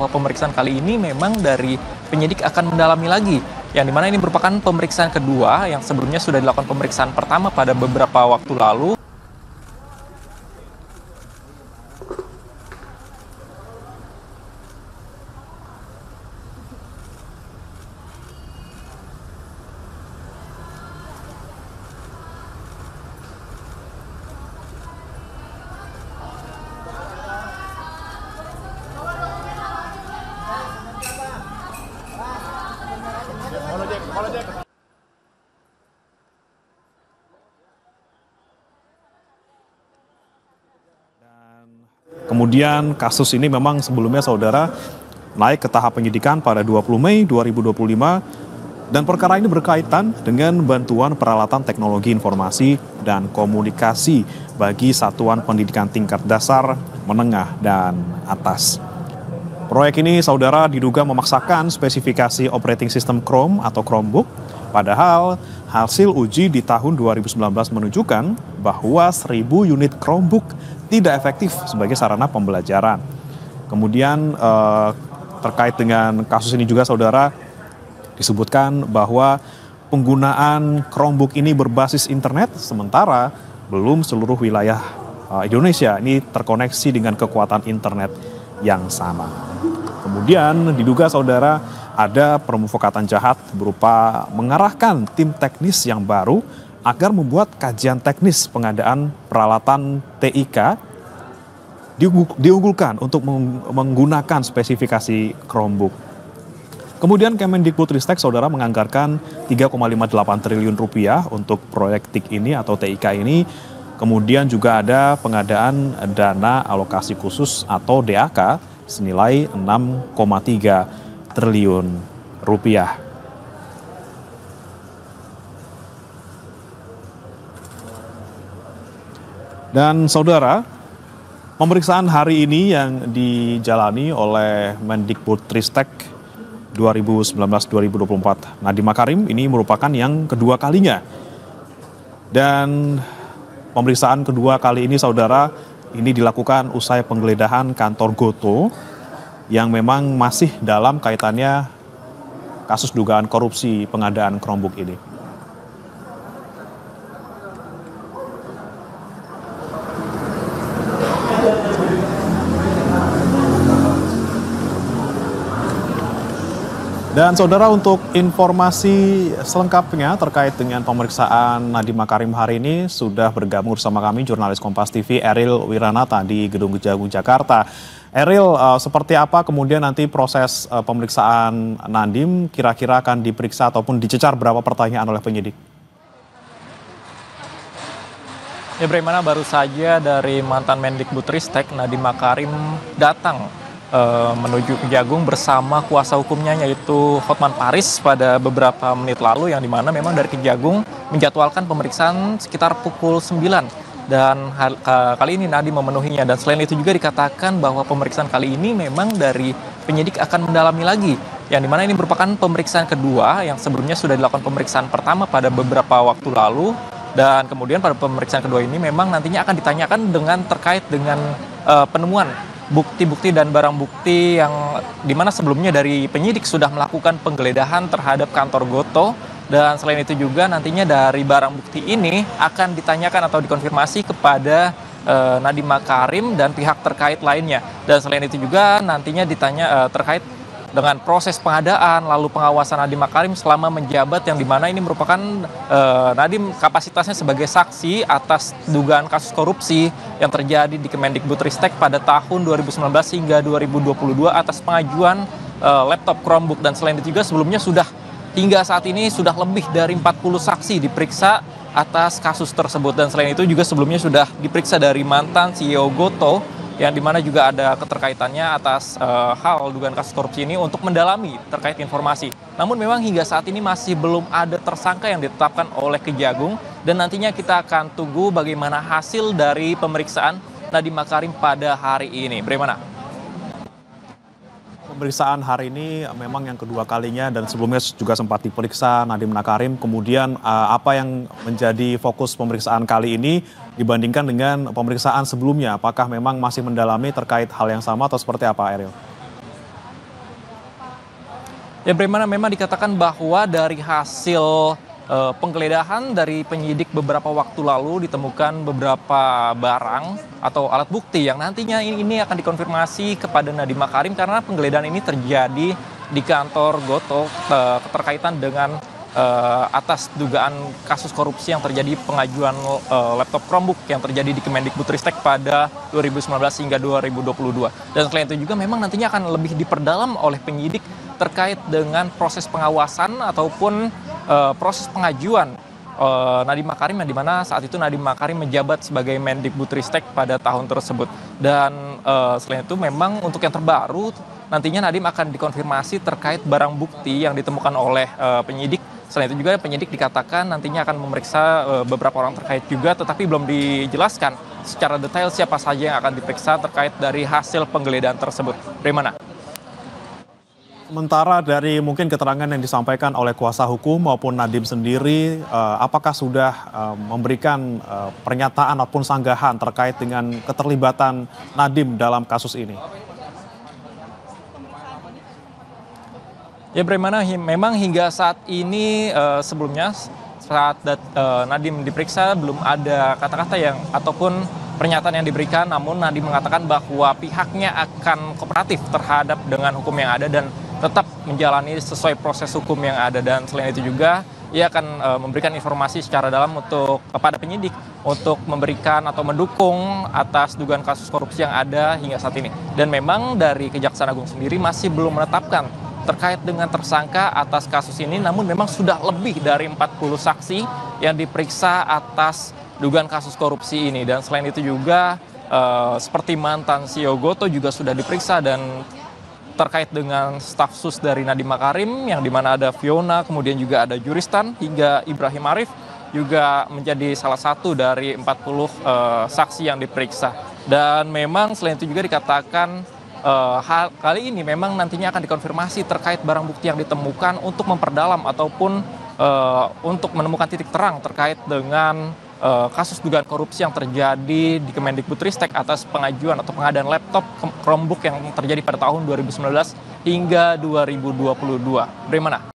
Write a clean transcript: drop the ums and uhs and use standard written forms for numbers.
bahwa pemeriksaan kali ini memang dari penyidik akan mendalami lagi. Yang dimana ini merupakan pemeriksaan kedua yang sebelumnya sudah dilakukan pemeriksaan pertama pada beberapa waktu lalu. Kemudian kasus ini memang sebelumnya saudara naik ke tahap penyidikan pada 20 Mei 2025 dan perkara ini berkaitan dengan bantuan peralatan teknologi informasi dan komunikasi bagi satuan pendidikan tingkat dasar, menengah, dan atas. Proyek ini saudara diduga memaksakan spesifikasi operating system Chrome atau Chromebook, padahal hasil uji di tahun 2019 menunjukkan bahwa 1.000 unit Chromebook tidak efektif sebagai sarana pembelajaran. Kemudian terkait dengan kasus ini juga saudara disebutkan bahwa penggunaan Chromebook ini berbasis internet sementara belum seluruh wilayah Indonesia ini terkoneksi dengan kekuatan internet yang sama. Kemudian diduga saudara ada permufakatan jahat berupa mengarahkan tim teknis yang baru agar membuat kajian teknis pengadaan peralatan TIK diunggulkan untuk menggunakan spesifikasi Chromebook. Kemudian Kemendikbudristek saudara menganggarkan 3,58 triliun rupiah untuk proyek TIK ini atau TIK ini. Kemudian juga ada pengadaan dana alokasi khusus atau DAK senilai 6,3 triliun rupiah. Dan saudara, pemeriksaan hari ini yang dijalani oleh Mendikbudristek 2019-2024 Nadiem Makarim ini merupakan yang kedua kalinya. Dan pemeriksaan kedua kali ini saudara ini dilakukan usai penggeledahan kantor Gotoh yang memang masih dalam kaitannya kasus dugaan korupsi pengadaan Chromebook ini. Dan saudara, untuk informasi selengkapnya terkait dengan pemeriksaan Nadiem Makarim hari ini sudah bergabung bersama kami jurnalis Kompas TV Eril Wiranata di Gedung Kejagung Jakarta. Eril, seperti apa kemudian nanti proses pemeriksaan Nadiem, kira-kira akan diperiksa ataupun dicecar berapa pertanyaan oleh penyidik? Ya, bagaimana baru saja dari mantan Mendikbudristek Nadiem Makarim datang menuju Kejagung bersama kuasa hukumnya yaitu Hotman Paris pada beberapa menit lalu, yang dimana memang dari Kejagung menjadwalkan pemeriksaan sekitar pukul 9 dan kali ini Nadiem memenuhinya. Dan selain itu juga dikatakan bahwa pemeriksaan kali ini memang dari penyidik akan mendalami lagi, yang dimana ini merupakan pemeriksaan kedua yang sebelumnya sudah dilakukan pemeriksaan pertama pada beberapa waktu lalu. Dan kemudian pada pemeriksaan kedua ini memang nantinya akan ditanyakan dengan terkait dengan penemuan bukti-bukti dan barang bukti yang dimana sebelumnya dari penyidik sudah melakukan penggeledahan terhadap kantor Gotoh. Dan selain itu juga nantinya dari barang bukti ini akan ditanyakan atau dikonfirmasi kepada Nadiem Makarim dan pihak terkait lainnya. Dan selain itu juga nantinya ditanya terkait dengan proses pengadaan lalu pengawasan Nadiem Makarim selama menjabat, yang dimana ini merupakan Nadiem kapasitasnya sebagai saksi atas dugaan kasus korupsi yang terjadi di Kemendikbudristek pada tahun 2019 hingga 2022 atas pengajuan laptop Chromebook. Dan selain itu juga sebelumnya hingga saat ini sudah lebih dari 40 saksi diperiksa atas kasus tersebut. Dan selain itu juga sebelumnya sudah diperiksa dari mantan CEO Gotoh, yang dimana juga ada keterkaitannya atas hal dugaan kasus korupsi ini untuk mendalami terkait informasi. Namun memang hingga saat ini masih belum ada tersangka yang ditetapkan oleh Kejagung, dan nantinya kita akan tunggu bagaimana hasil dari pemeriksaan Nadiem Makarim pada hari ini. Bagaimana? Pemeriksaan hari ini memang yang kedua kalinya dan sebelumnya juga sempat diperiksa Nadiem Makarim. Kemudian apa yang menjadi fokus pemeriksaan kali ini dibandingkan dengan pemeriksaan sebelumnya? Apakah memang masih mendalami terkait hal yang sama atau seperti apa, Eril? Ya, bagaimana memang dikatakan bahwa dari hasil penggeledahan dari penyidik beberapa waktu lalu ditemukan beberapa barang atau alat bukti yang nantinya ini akan dikonfirmasi kepada Nadiem Makarim karena penggeledahan ini terjadi di kantor Gotoh keterkaitan dengan atas dugaan kasus korupsi yang terjadi pengajuan laptop Chromebook yang terjadi di Kemendikbudristek pada 2019 hingga 2022. Dan selain itu juga memang nantinya akan lebih diperdalam oleh penyidik terkait dengan proses pengawasan ataupun proses pengajuan Nadiem Makarim yang dimana saat itu Nadiem Makarim menjabat sebagai Mendikbudristek pada tahun tersebut. Dan selain itu memang untuk yang terbaru nantinya Nadiem akan dikonfirmasi terkait barang bukti yang ditemukan oleh penyidik. Selain itu juga penyidik dikatakan nantinya akan memeriksa beberapa orang terkait juga, tetapi belum dijelaskan secara detail siapa saja yang akan diperiksa terkait dari hasil penggeledahan tersebut. Bagaimana? Sementara dari mungkin keterangan yang disampaikan oleh kuasa hukum maupun Nadiem sendiri, apakah sudah memberikan pernyataan ataupun sanggahan terkait dengan keterlibatan Nadiem dalam kasus ini? Ya, bagaimana memang hingga saat ini sebelumnya saat Nadiem diperiksa belum ada kata-kata yang ataupun pernyataan yang diberikan, namun Nadiem mengatakan bahwa pihaknya akan kooperatif terhadap dengan hukum yang ada dan tetap menjalani sesuai proses hukum yang ada. Dan selain itu juga ia akan memberikan informasi secara dalam untuk kepada penyidik untuk memberikan atau mendukung atas dugaan kasus korupsi yang ada hingga saat ini. Dan memang dari Kejaksaan Agung sendiri masih belum menetapkan terkait dengan tersangka atas kasus ini, namun memang sudah lebih dari 40 saksi yang diperiksa atas dugaan kasus korupsi ini. Dan selain itu juga seperti mantan CEO Gotoh juga sudah diperiksa, dan terkait dengan staf sus dari Nadiem Makarim yang dimana ada Fiona, kemudian juga ada Juristan hingga Ibrahim Arif juga menjadi salah satu dari 40 saksi yang diperiksa. Dan memang selain itu juga dikatakan kali ini memang nantinya akan dikonfirmasi terkait barang bukti yang ditemukan untuk memperdalam ataupun untuk menemukan titik terang terkait dengan kasus dugaan korupsi yang terjadi di Kemendikbudristek atas pengajuan atau pengadaan laptop Chromebook yang terjadi pada tahun 2019 hingga 2022. Bagaimana?